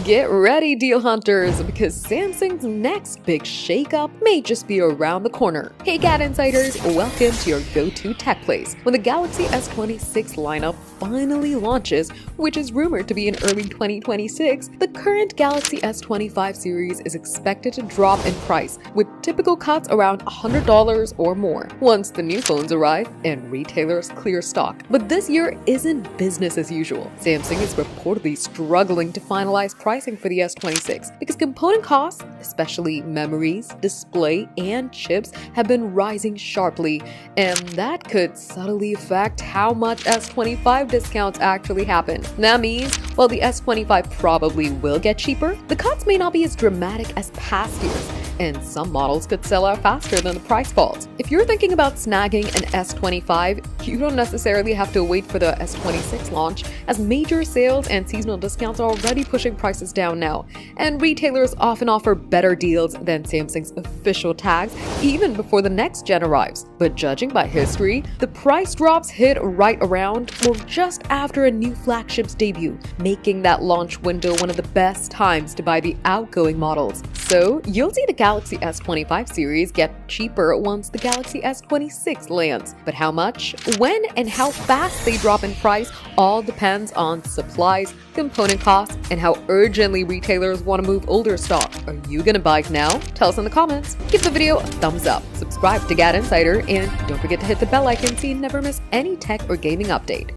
Get ready, deal hunters, because Samsung's next big shakeup may just be around the corner. Hey GadInsiders, welcome to your go-to tech place. When the Galaxy S26 lineup finally launches, which is rumored to be in early 2026, the current Galaxy S25 series is expected to drop in price, with typical cuts around $100 or more, once the new phones arrive and retailers clear stock. But this year isn't business as usual. Samsung is reportedly struggling to finalize pricing for the S26 because component costs, especially memories, display, and chips, have been rising sharply, and that could subtly affect how much S25 discounts actually happen. That means, while the S25 probably will get cheaper, the cuts may not be as dramatic as past years, and some models could sell out faster than the price falls. If you're thinking about snagging an S25, you don't necessarily have to wait for the S26 launch, as major sales and seasonal discounts are already pushing prices down now, and retailers often offer better deals than Samsung's official tags even before the next gen arrives. But judging by history, the price drops hit right around or just after a new flagship's debut, making that launch window one of the best times to buy the outgoing models. So you'll see the Galaxy S25 series get cheaper once the Galaxy S26 lands. But how much, when, and how fast they drop in price all depends on supplies, component costs, and how urgently retailers want to move older stock. Are you gonna buy now? Tell us in the comments. Give the video a thumbs up, subscribe to GadInsider, and don't forget to hit the bell icon so you never miss any tech or gaming update.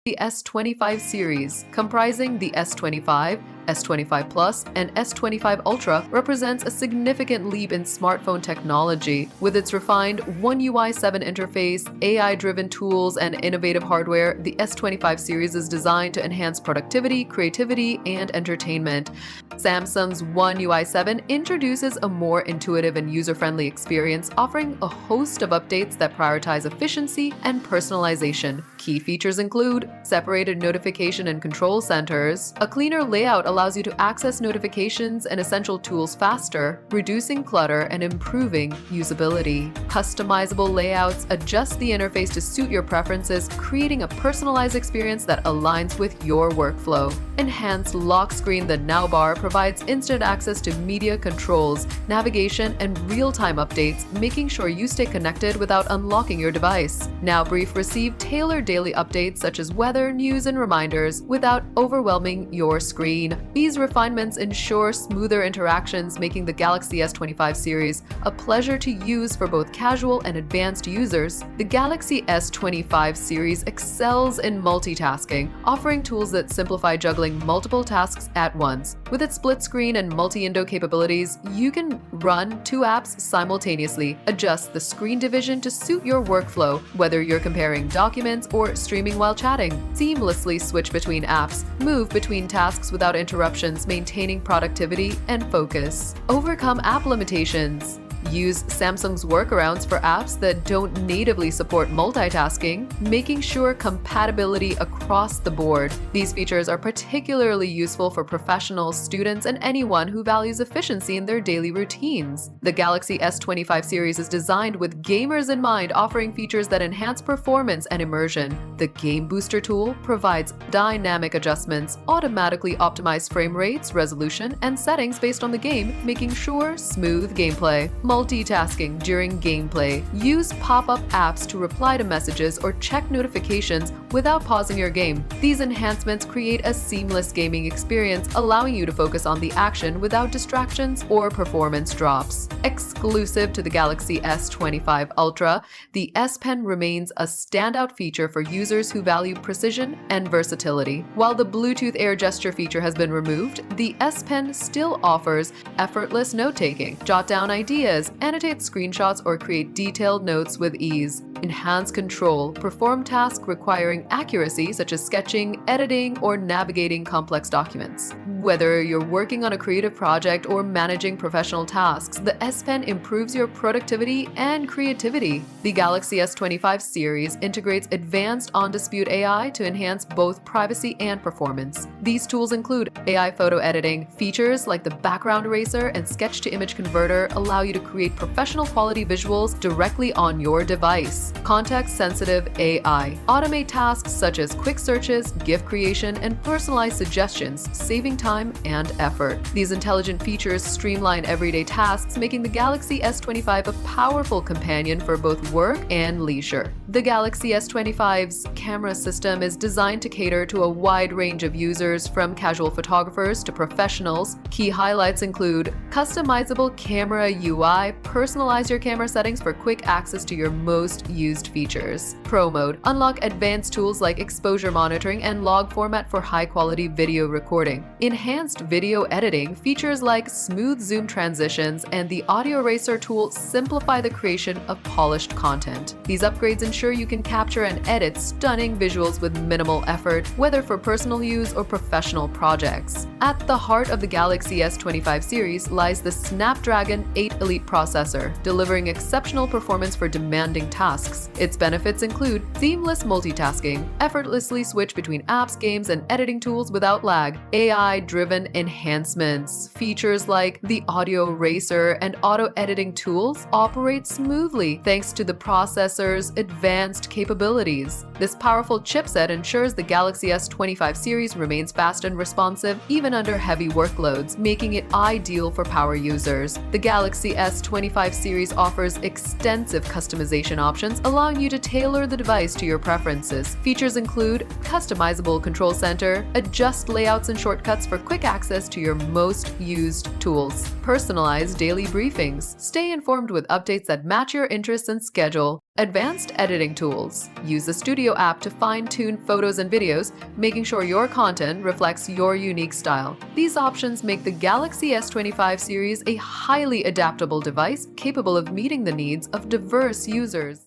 The S25 series, comprising the S25, S25 Plus, and S25 Ultra, represents a significant leap in smartphone technology. With its refined One UI 7 interface, AI-driven tools, and innovative hardware, the S25 series is designed to enhance productivity, creativity, and entertainment. Samsung's One UI 7 introduces a more intuitive and user-friendly experience, offering a host of updates that prioritize efficiency and personalization. Key features include separated notification and control centers. A cleaner layout allows you to access notifications and essential tools faster, reducing clutter and improving usability. Customizable layouts adjust the interface to suit your preferences, creating a personalized experience that aligns with your workflow. Enhanced lock screen. The Now bar provides instant access to media controls, navigation, and real-time updates, making sure you stay connected without unlocking your device. Now Brief. Receive tailored daily updates such as weather, news, and reminders without overwhelming your screen. These refinements ensure smoother interactions, making the Galaxy S25 series a pleasure to use for both casual and advanced users. The Galaxy S25 series excels in multitasking, offering tools that simplify juggling multiple tasks at once. With its split screen and multi-window capabilities, you can run two apps simultaneously. Adjust the screen division to suit your workflow, whether you're comparing documents or streaming while chatting. Seamlessly switch between apps, move between tasks without interruptions, maintaining productivity and focus. Overcome app limitations. Use Samsung's workarounds for apps that don't natively support multitasking, making sure compatibility across the board. These features are particularly useful for professionals, students, and anyone who values efficiency in their daily routines. The Galaxy S25 series is designed with gamers in mind, offering features that enhance performance and immersion. The Game Booster tool provides dynamic adjustments, automatically optimize frame rates, resolution, and settings based on the game, making sure smooth gameplay. Multitasking during gameplay. Use pop-up apps to reply to messages or check notifications without pausing your game. These enhancements create a seamless gaming experience, allowing you to focus on the action without distractions or performance drops. Exclusive to the Galaxy S25 Ultra, the S Pen remains a standout feature for users who value precision and versatility. While the Bluetooth Air gesture feature has been removed, the S Pen still offers effortless note-taking. Jot down ideas, annotate screenshots, or create detailed notes with ease. Enhance control. Perform tasks requiring accuracy such as sketching, editing, or navigating complex documents. Whether you're working on a creative project or managing professional tasks, the S Pen improves your productivity and creativity. The Galaxy S25 series integrates advanced on-dispute AI to enhance both privacy and performance. These tools include AI photo editing. Features like the background eraser and sketch-to-image converter allow you to create professional quality visuals directly on your device. Context-sensitive AI. Automate tasks such as quick searches, GIF creation, and personalized suggestions, saving time and effort. These intelligent features streamline everyday tasks, making the Galaxy S25 a powerful companion for both work and leisure. The Galaxy S25's camera system is designed to cater to a wide range of users, from casual photographers to professionals. Key highlights include customizable camera UI, personalize your camera settings for quick access to your most used features. Pro Mode, unlock advanced tools like exposure monitoring and log format for high-quality video recording. Enhanced video editing, features like smooth zoom transitions and the audio eraser tool simplify the creation of polished content. These upgrades ensure you can capture and edit stunning visuals with minimal effort, whether for personal use or professional projects. At the heart of the Galaxy S25 series lies the Snapdragon 8 Elite processor, delivering exceptional performance for demanding tasks. Its benefits include seamless multitasking, effortlessly switch between apps, games, and editing tools without lag, AI-driven enhancements. Features like the audio eraser and auto-editing tools operate smoothly thanks to the processor's advanced capabilities. This powerful chipset ensures the Galaxy S25 series remains fast and responsive even under heavy workloads, making it ideal for power users. The Galaxy S25 series offers extensive customization options, allowing you to tailor the device to your preferences. Features include customizable control center, adjust layouts and shortcuts for quick access to your most used tools, personalized daily briefings, stay informed with updates that match your interests and schedule, advanced editing tools. Use the Studio app to fine-tune photos and videos, making sure your content reflects your unique style. These options make the Galaxy S25 series a highly adaptable device capable of meeting the needs of diverse users.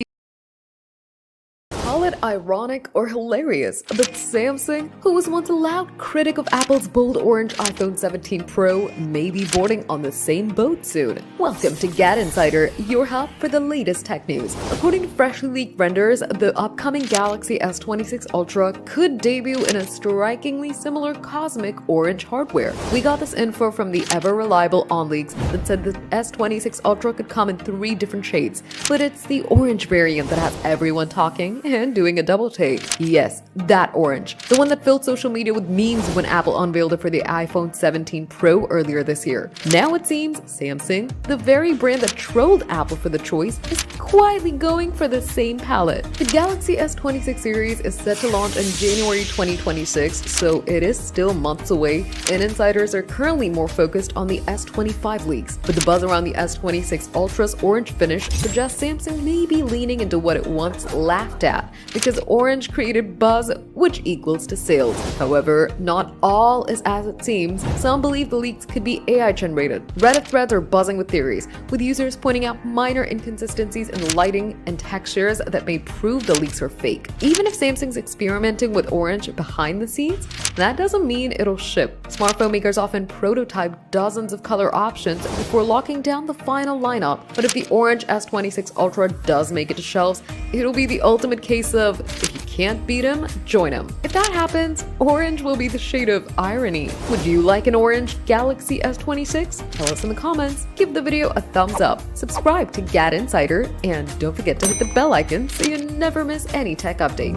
Call it ironic or hilarious, but Samsung, who was once a loud critic of Apple's bold orange iPhone 17 Pro, may be boarding on the same boat soon. Welcome to GadInsider, your hub for the latest tech news. According to freshly leaked renders, the upcoming Galaxy S26 Ultra could debut in a strikingly similar cosmic orange hardware. We got this info from the ever-reliable OnLeaks that said the S26 Ultra could come in 3 different shades, but it's the orange variant that has everyone talking and doing a double take. Yes, that orange. The one that filled social media with memes when Apple unveiled it for the iPhone 17 Pro earlier this year. Now it seems Samsung, the very brand that trolled Apple for the choice, is quietly going for the same palette. The Galaxy S26 series is set to launch in January 2026, so it is still months away, and insiders are currently more focused on the S25 leaks. But the buzz around the S26 Ultra's orange finish suggests Samsung may be leaning into what it once laughed at, because orange created buzz, which equals to sales. However, not all is as it seems. Some believe the leaks could be AI generated. Reddit threads are buzzing with theories, with users pointing out minor inconsistencies in lighting and textures that may prove the leaks are fake. Even if Samsung's experimenting with orange behind the scenes, that doesn't mean it'll ship. Smartphone makers often prototype dozens of color options before locking down the final lineup, but if the orange S26 Ultra does make it to shelves, it'll be the ultimate case of if you can't beat him, join him. If that happens, orange will be the shade of irony. Would you like an orange Galaxy S26? Tell us in the comments, give the video a thumbs up, subscribe to GadInsider, and don't forget to hit the bell icon so you never miss any tech update.